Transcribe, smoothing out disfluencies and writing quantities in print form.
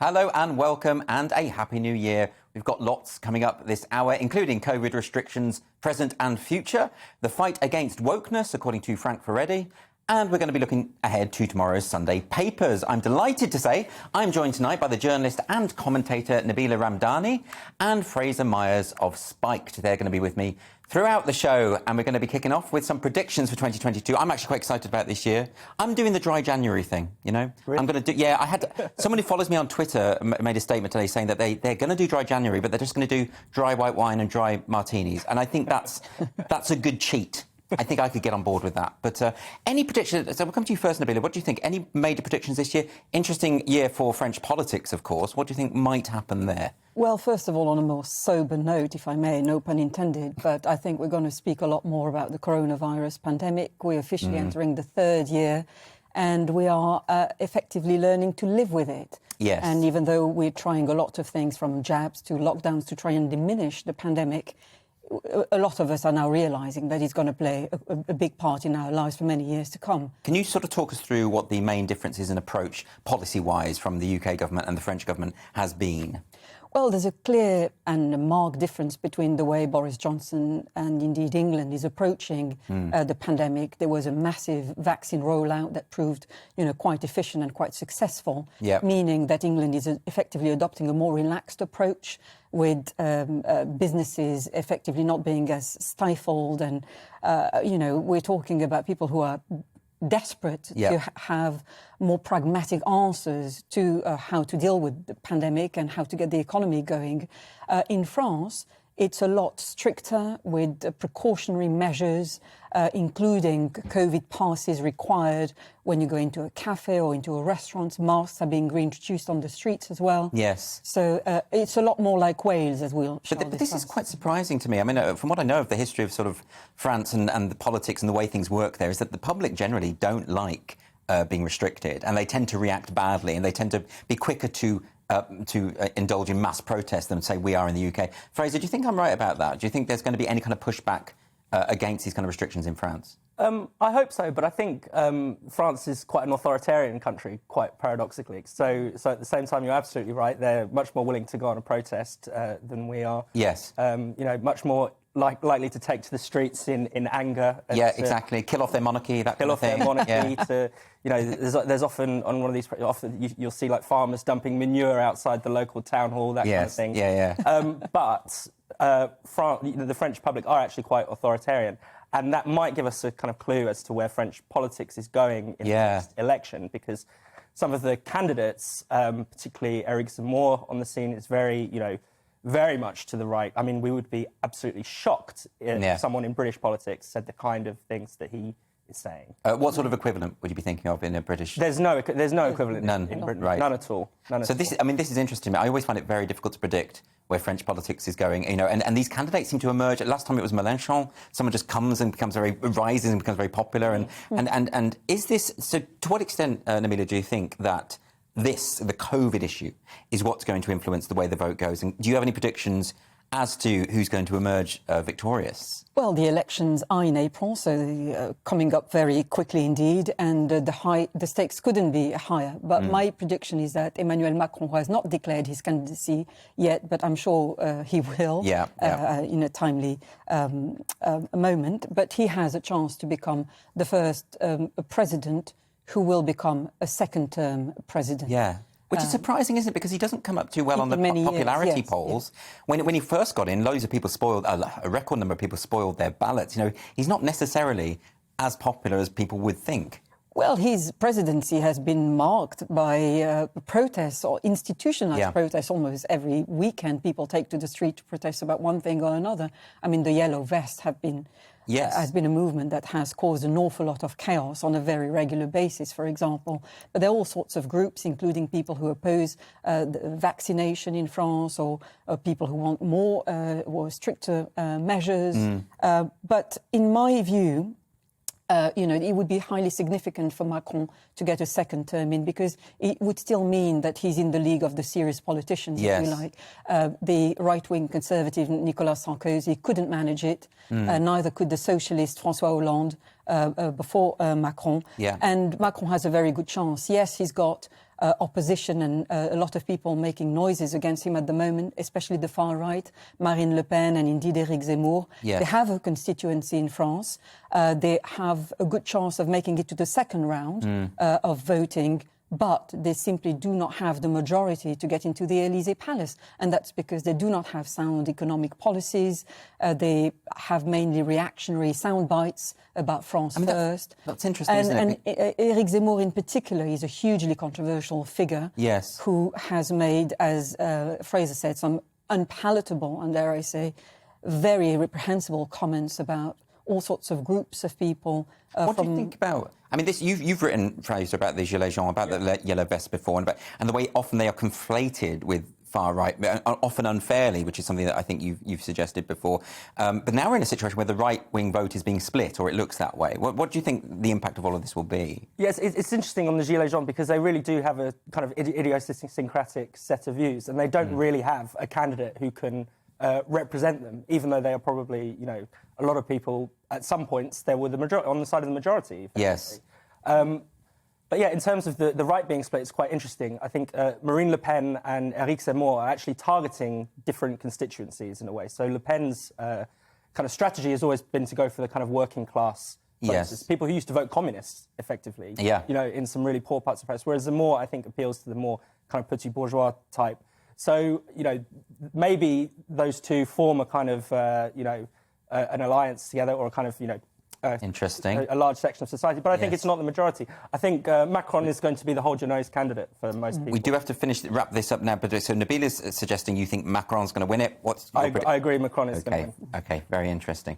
Hello and welcome and a happy new year. We've got lots coming up this hour, including COVID restrictions, present and future, the fight against wokeness, according to Frank Furedi, and we're going to be looking ahead to tomorrow's Sunday papers. I'm delighted to say I'm joined tonight by the journalist and commentator Nabila Ramdani and Fraser Myers of Spiked. They're going to be with me throughout the show, and we're going to be kicking off with some predictions for 2022. I'm actually quite excited about this year. I'm doing the dry January thing, you know. Really? I'm going to do. Yeah, I had someone who follows me on Twitter made a statement today saying that they're going to do dry January, but they're just going to do dry white wine and dry martinis, and I think that's a good cheat. I think I could get on board with that. But any predictions? So we'll come to you first, Nabila. What do you think? Any major predictions this year? Interesting year for French politics, of course. What do you think might happen there? Well, first of all, on a more sober note, if I may, no pun intended, but I think we're going to speak a lot more about the coronavirus pandemic. We're officially entering the third year, and we are effectively learning to live with it. Yes. And even though we're trying a lot of things, from jabs to lockdowns, to try and diminish the pandemic, a lot of us are now realising that it's going to play a big part in our lives for many years to come. Can you sort of talk us through what the main differences in approach, policy-wise, from the UK government and the French government has been? Well, there's a clear and marked difference between the way Boris Johnson and indeed England is approaching the pandemic. There was a massive vaccine rollout that proved, quite efficient and quite successful, meaning that England is effectively adopting a more relaxed approach, with businesses effectively not being as stifled. And, we're talking about people who are desperate to have more pragmatic answers to how to deal with the pandemic and how to get the economy going. In France, it's a lot stricter, with precautionary measures, including COVID passes required when you go into a cafe or into a restaurant. Masks are being reintroduced on the streets as well. Yes. So it's a lot more like Wales, as we'll show. But this is quite surprising to me. I mean, from what I know of the history of sort of France and the politics and the way things work there, is that the public generally don't like being restricted, and they tend to react badly, and they tend to be quicker to indulge in mass protest than, say, we are in the UK. Fraser, do you think I'm right about that? Do you think there's going to be any kind of pushback against these kind of restrictions in France? I hope so, but I think France is quite an authoritarian country, quite paradoxically. So at the same time, you're absolutely right. They're much more willing to go on a protest than we are. Yes. Much more likely to take to the streets in anger. Yeah, exactly. Kill off their monarchy, that kind of thing. Kill off their monarchy. There's often on one of these, you'll see like farmers dumping manure outside the local town hall, that kind of thing. But the French public are actually quite authoritarian, and that might give us a kind of clue as to where French politics is going in the next election, because some of the candidates, particularly Éric Zemmour on the scene, is very much to the right. I mean, we would be absolutely shocked if someone in British politics said the kind of things that he is saying. What sort of equivalent would you be thinking of in a British? There's no equivalent in Britain, right? None at all. This is interesting to me. I always find it very difficult to predict where French politics is going, and these candidates seem to emerge. Last time it was Mélenchon. Someone just comes and rises and becomes very popular. And is this, so to what extent, Nabila, do you think that the COVID issue, is what's going to influence the way the vote goes? And do you have any predictions as to who's going to emerge victorious? Well, the elections are in April, so coming up very quickly indeed, and the stakes couldn't be higher. But my prediction is that Emmanuel Macron has not declared his candidacy yet, but I'm sure he will in a timely moment. But he has a chance to become the first president who will become a second-term president. Yeah. Which is surprising, isn't it? Because he doesn't come up too well on the popularity polls. When he first got in, loads of people a record number of people spoiled their ballots. He's not necessarily as popular as people would think. Well, his presidency has been marked by protests, or institutionalized protests. Almost every weekend, people take to the street to protest about one thing or another. I mean, the yellow vests has been a movement that has caused an awful lot of chaos on a very regular basis, for example. But there are all sorts of groups, including people who oppose vaccination in France, or people who want more or stricter measures. But in my view, it would be highly significant for Macron to get a second term in, because it would still mean that he's in the league of the serious politicians, if you like. The right-wing conservative Nicolas Sarkozy couldn't manage it. Neither could the socialist François Hollande. before Macron. Yeah. And Macron has a very good chance. Yes, he's got opposition and a lot of people making noises against him at the moment, especially the far right, Marine Le Pen and indeed Éric Zemmour. Yes. They have a constituency in France. They have a good chance of making it to the second round of voting, but they simply do not have the majority to get into the Élysée Palace. And that's because they do not have sound economic policies. They have mainly reactionary sound bites about France first. That's interesting, isn't it? And Éric Zemmour in particular is a hugely controversial figure. Yes. Who has made, as Fraser said, some unpalatable and, dare I say, very reprehensible comments about all sorts of groups of people. What do you think about? I mean, you've written, Fraser, about the Gilets jaunes, about the yellow vests before, and the way often they are conflated with far right, often unfairly, which is something that I think you've suggested before. But now we're in a situation where the right-wing vote is being split, or it looks that way. What do you think the impact of all of this will be? Yes, it's interesting on the Gilets jaunes because they really do have a kind of idiosyncratic set of views, and they don't really have a candidate who can represent them, even though they are probably, a lot of people at some points they were on the side of the majority. Yes. But yeah, in terms of the right being split, it's quite interesting. I think Marine Le Pen and Éric Zemmour are actually targeting different constituencies in a way. So Le Pen's kind of strategy has always been to go for the kind of working class voters, yes, people who used to vote communists, effectively. Yeah. In some really poor parts of Paris. Whereas Zemmour, I think, appeals to the more kind of petit bourgeois type. So, maybe those two form a kind of, an alliance together, or a kind of, interesting, a large section of society. But I think Yes. it's not the majority. I think Macron is going to be the hold your nose candidate for most people. We do have to wrap this up now, but so Nabila's suggesting you think Macron's going to win it. I agree Macron is going to win. Okay, very interesting.